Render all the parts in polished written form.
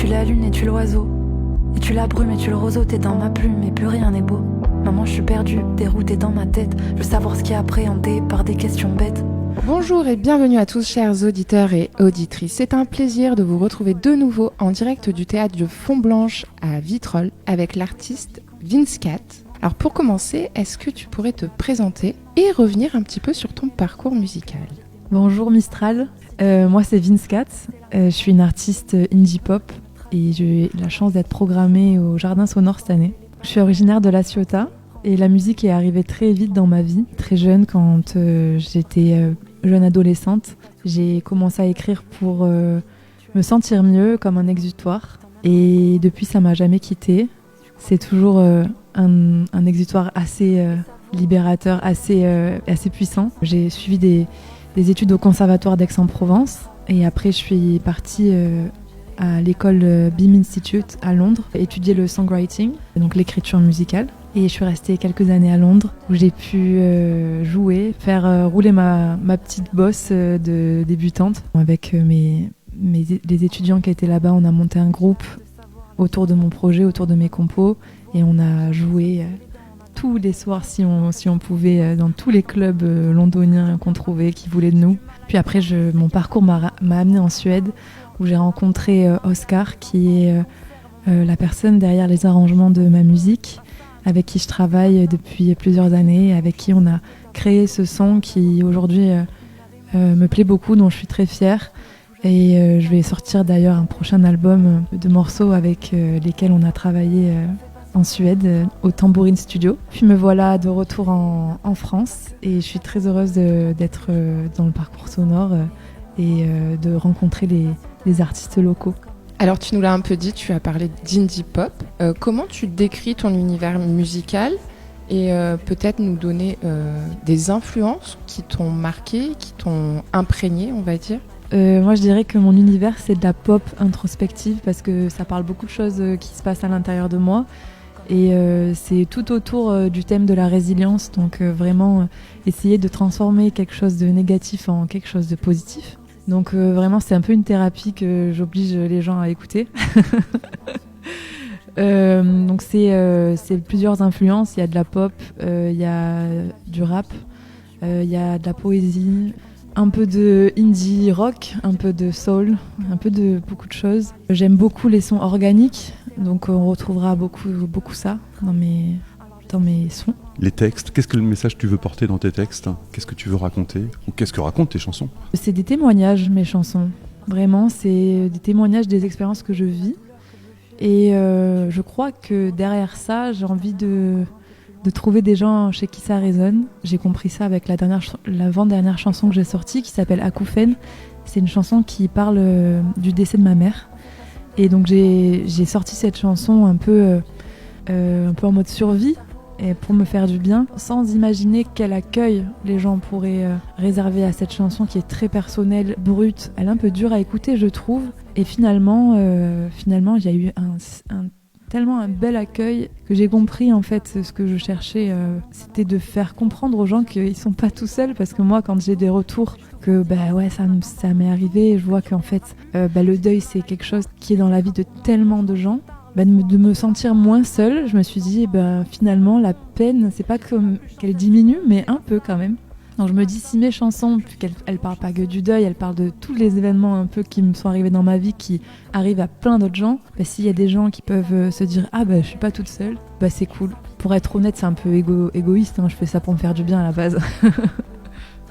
tu la lune et tu l'oiseau. Et tu la brume et tu le roseau, t'es dans ma plume et plus rien n'est beau. Maman, je suis perdue, déroutée dans ma tête. Je veux savoir ce qui est appréhendé par des questions bêtes. Bonjour et bienvenue à tous chers auditeurs et auditrices. C'est un plaisir de vous retrouver de nouveau en direct du théâtre de Font-Blanche à Vitrolles avec l'artiste Vince Cat. Alors pour commencer, est-ce que tu pourrais te présenter et revenir un petit peu sur ton parcours musical ? Bonjour Mistral, moi c'est Vince Cat, je suis une artiste indie pop et j'ai eu la chance d'être programmée au Jardin Sonore cette année. Je suis originaire de La Ciotat et la musique est arrivée très vite dans ma vie, très jeune quand j'étais jeune adolescente. J'ai commencé à écrire pour me sentir mieux, comme un exutoire, et depuis ça m'a jamais quittée. C'est toujours un exutoire assez libérateur, assez puissant. J'ai suivi des études au Conservatoire d'Aix-en-Provence et après je suis partie à l'école Beam Institute à Londres étudier le songwriting, donc l'écriture musicale. Et je suis restée quelques années à Londres où j'ai pu jouer, faire rouler ma petite bosse de débutante. Avec les étudiants qui étaient là-bas, on a monté un groupe autour de mon projet, autour de mes compos, et on a joué tous les soirs si on pouvait dans tous les clubs londoniens qu'on trouvait qui voulaient de nous. Puis après mon parcours m'a amenée en Suède où j'ai rencontré Oscar qui est la personne derrière les arrangements de ma musique, avec qui je travaille depuis plusieurs années, avec qui on a créé ce son qui aujourd'hui me plaît beaucoup, dont je suis très fière. Et je vais sortir d'ailleurs un prochain album de morceaux avec lesquels on a travaillé en Suède, au Tambourine Studio. Puis me voilà de retour en France et je suis très heureuse d'être dans le parcours sonore et de rencontrer les artistes locaux. Alors tu nous l'as un peu dit, tu as parlé d'indie pop. Comment tu décris ton univers musical et peut-être nous donner des influences qui t'ont marqué, qui t'ont imprégné, on va dire ? Moi je dirais que mon univers c'est de la pop introspective parce que ça parle beaucoup de choses qui se passent à l'intérieur de moi. Et c'est tout autour du thème de la résilience, donc vraiment essayer de transformer quelque chose de négatif en quelque chose de positif. Donc vraiment c'est un peu une thérapie que j'oblige les gens à écouter. Donc c'est plusieurs influences, il y a de la pop, il y a du rap, il y a de la poésie, un peu de indie rock, un peu de soul, un peu de beaucoup de choses. J'aime beaucoup les sons organiques, donc on retrouvera beaucoup ça dans mes sons. Les textes, qu'est-ce que le message que tu veux porter dans tes textes ? Qu'est-ce que tu veux raconter ? Ou qu'est-ce que racontent tes chansons ? C'est des témoignages, mes chansons. Vraiment, c'est des témoignages des expériences que je vis. Et je crois que derrière ça, j'ai envie de trouver des gens chez qui ça résonne. J'ai compris ça avec l'avant-dernière chanson que j'ai sortie, qui s'appelle Acouphène. C'est une chanson qui parle du décès de ma mère. Et donc j'ai sorti cette chanson un peu en mode survie, et pour me faire du bien, sans imaginer quel accueil les gens pourraient réserver à cette chanson qui est très personnelle, brute. Elle est un peu dure à écouter, je trouve. Et finalement, il y a eu tellement un bel accueil que j'ai compris en fait ce que je cherchais, c'était de faire comprendre aux gens qu'ils sont pas tout seuls, parce que moi quand j'ai des retours que ça m'est arrivé, je vois qu'en fait le deuil c'est quelque chose qui est dans la vie de tellement de gens. De me sentir moins seule, je me suis dit finalement la peine c'est pas comme qu'elle diminue, mais un peu quand même. Donc je me dis, si mes chansons, elles parlent pas que du deuil, elles parlent de tous les événements un peu qui me sont arrivés dans ma vie, qui arrivent à plein d'autres gens, s'il y a des gens qui peuvent se dire je suis pas toute seule, c'est cool. Pour être honnête, c'est un peu égoïste, je fais ça pour me faire du bien à la base.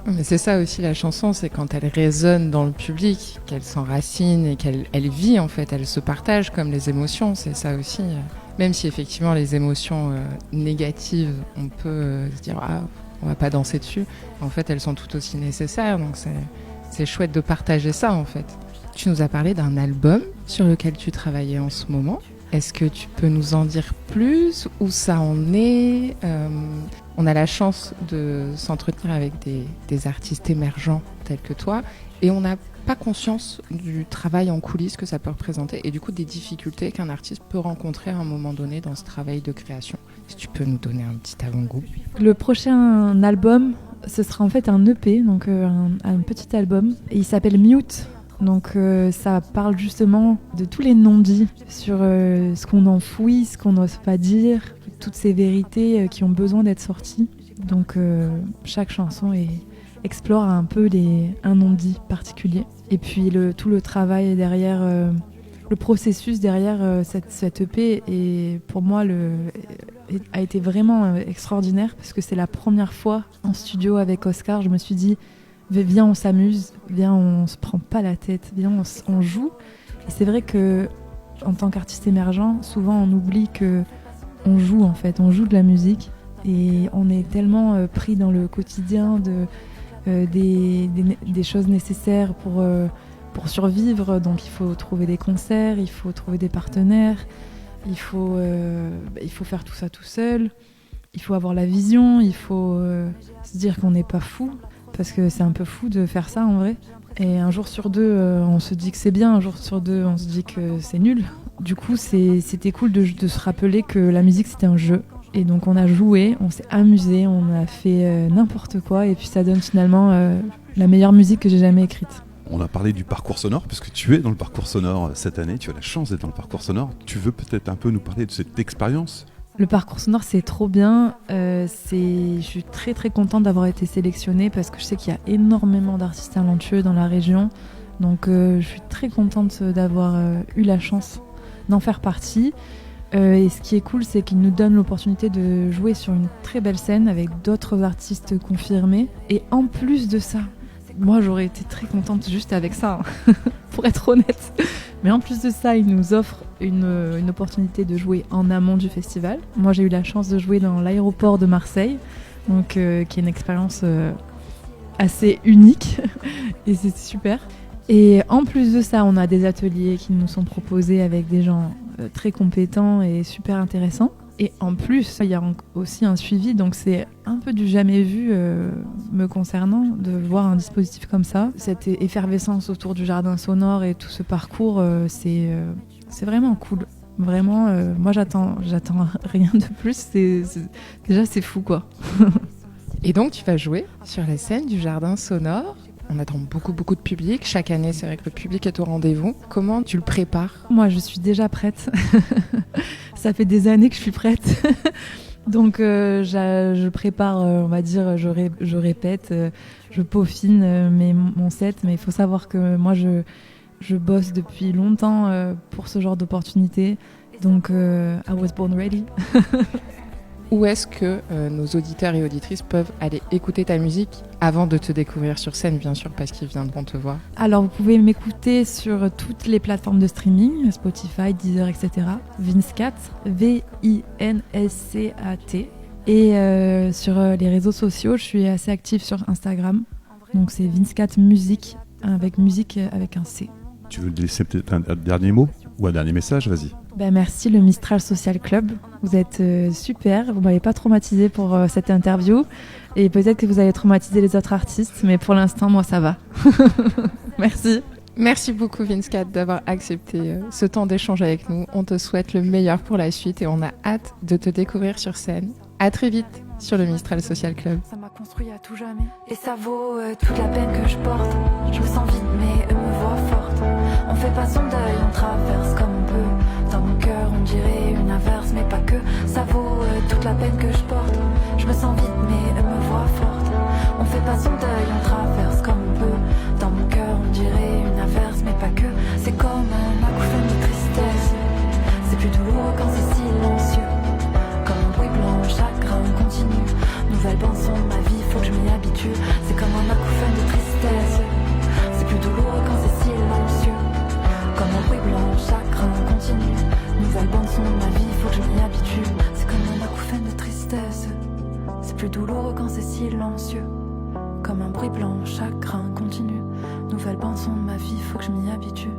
Mais c'est ça aussi la chanson, c'est quand elle résonne dans le public, qu'elle s'enracine et qu'elle vit en fait, elle se partage comme les émotions, c'est ça aussi. Même si effectivement les émotions négatives, on peut se dire on va pas danser dessus, en fait elles sont tout aussi nécessaires, donc c'est chouette de partager ça en fait. Tu nous as parlé d'un album sur lequel tu travaillais en ce moment. Est-ce que tu peux nous en dire plus ? Où ça en est ? On a la chance de s'entretenir avec des artistes émergents tels que toi et on n'a pas conscience du travail en coulisses que ça peut représenter et du coup des difficultés qu'un artiste peut rencontrer à un moment donné dans ce travail de création. Si tu peux nous donner un petit avant-goût. Le prochain album, ce sera en fait un EP, donc un petit album. Et il s'appelle Mute. Donc ça parle justement de tous les non-dits sur ce qu'on enfouit, ce qu'on n'ose pas dire, toutes ces vérités qui ont besoin d'être sorties. Donc chaque chanson explore un peu un non-dit particulier. Et puis tout le travail derrière, le processus derrière cette EP, et pour moi a été vraiment extraordinaire, parce que c'est la première fois en studio avec Oscar. Je me suis dit, viens on s'amuse, viens on se prend pas la tête, viens on joue. Et c'est vrai que en tant qu'artiste émergent, souvent on oublie que on joue en fait, on joue de la musique, et on est tellement pris dans le quotidien des choses nécessaires pour survivre. Donc il faut trouver des concerts, il faut trouver des partenaires, il faut faire tout ça tout seul, il faut avoir la vision, il faut se dire qu'on n'est pas fou, parce que c'est un peu fou de faire ça en vrai. Et un jour sur deux, on se dit que c'est bien, un jour sur deux, on se dit que c'est nul. Du coup, c'était cool de se rappeler que la musique, c'était un jeu. Et donc on a joué, on s'est amusé, on a fait n'importe quoi, et puis ça donne finalement la meilleure musique que j'ai jamais écrite. On a parlé du parcours sonore, parce que tu es dans le parcours sonore cette année, tu as la chance d'être dans le parcours sonore. Tu veux peut-être un peu nous parler de cette expérience ? Le parcours sonore, c'est trop bien. Je suis très très contente d'avoir été sélectionnée, parce que je sais qu'il y a énormément d'artistes talentueux dans la région. Donc je suis très contente d'avoir eu la chance d'en faire partie. Et ce qui est cool, c'est qu'il nous donne l'opportunité de jouer sur une très belle scène avec d'autres artistes confirmés. Et en plus de ça, moi j'aurais été très contente juste avec ça, hein, pour être honnête. Mais en plus de ça, il nous offre une opportunité de jouer en amont du festival. Moi j'ai eu la chance de jouer dans l'aéroport de Marseille, donc, qui est une expérience assez unique, et c'est super. Et en plus de ça, on a des ateliers qui nous sont proposés avec des gens très compétents et super intéressants. Et en plus, il y a aussi un suivi, donc c'est un peu du jamais vu me concernant, de voir un dispositif comme ça. Cette effervescence autour du jardin sonore et tout ce parcours, c'est vraiment cool. Vraiment, moi j'attends rien de plus. Déjà c'est fou quoi. Et donc tu vas jouer sur la scène du jardin sonore. On attend beaucoup de public. Chaque année, c'est vrai que le public est au rendez-vous. Comment tu le prépares ? Moi, je suis déjà prête. Ça fait des années que je suis prête. Donc, je prépare, on va dire, je répète, je peaufine mon set. Mais il faut savoir que moi, je bosse depuis longtemps pour ce genre d'opportunité. Donc, I was born ready. Où est-ce que nos auditeurs et auditrices peuvent aller écouter ta musique avant de te découvrir sur scène, bien sûr, parce qu'ils viendront te voir ? Alors, vous pouvez m'écouter sur toutes les plateformes de streaming, Spotify, Deezer, etc. Vinscat, Vinscat. Et sur les réseaux sociaux, je suis assez active sur Instagram. Donc, c'est Vinscat Musique, avec musique avec un C. Tu veux laisser peut-être un dernier mot ou un dernier message ? Vas-y. Merci le Mistral Social Club, vous êtes super, vous m'avez pas traumatisé pour cette interview, et peut-être que vous allez traumatiser les autres artistes, mais pour l'instant moi ça va. Merci. Merci beaucoup Vinscat d'avoir accepté ce temps d'échange avec nous. On te souhaite le meilleur pour la suite et on a hâte de te découvrir sur scène. À très vite sur le Mistral Social Club. Ça m'a construit à tout jamais, et ça vaut toute la peine que je porte. Je me sens vide mais eux me voient forte. On fait pas son deuil, on traverse comme on peut. Dans mon cœur on dirait une inverse, mais pas que. Ça vaut toute la peine que je porte. Je me sens vide mais eux me voient forte. On fait pas son deuil, on traverse comme on peut. Dans mon cœur on dirait une inverse, mais pas que. C'est comme un acouphène de tristesse. C'est plus douloureux quand c'est silencieux. Comme un bruit blanc, un chagrin continu. Nouvelle bande son de ma vie, faut que je m'y habitue. C'est comme un acouphène de tristesse. C'est plus douloureux quand c'est silencieux. Comme un bruit blanc, un chagrin continu. Nouvelle bande son de ma vie, faut que je m'y habitue. C'est comme un acouphène de tristesse. C'est plus douloureux quand c'est silencieux. Comme un bruit blanc, un chagrin continu. Nouvelle bande son de ma vie, faut que je m'y habitue.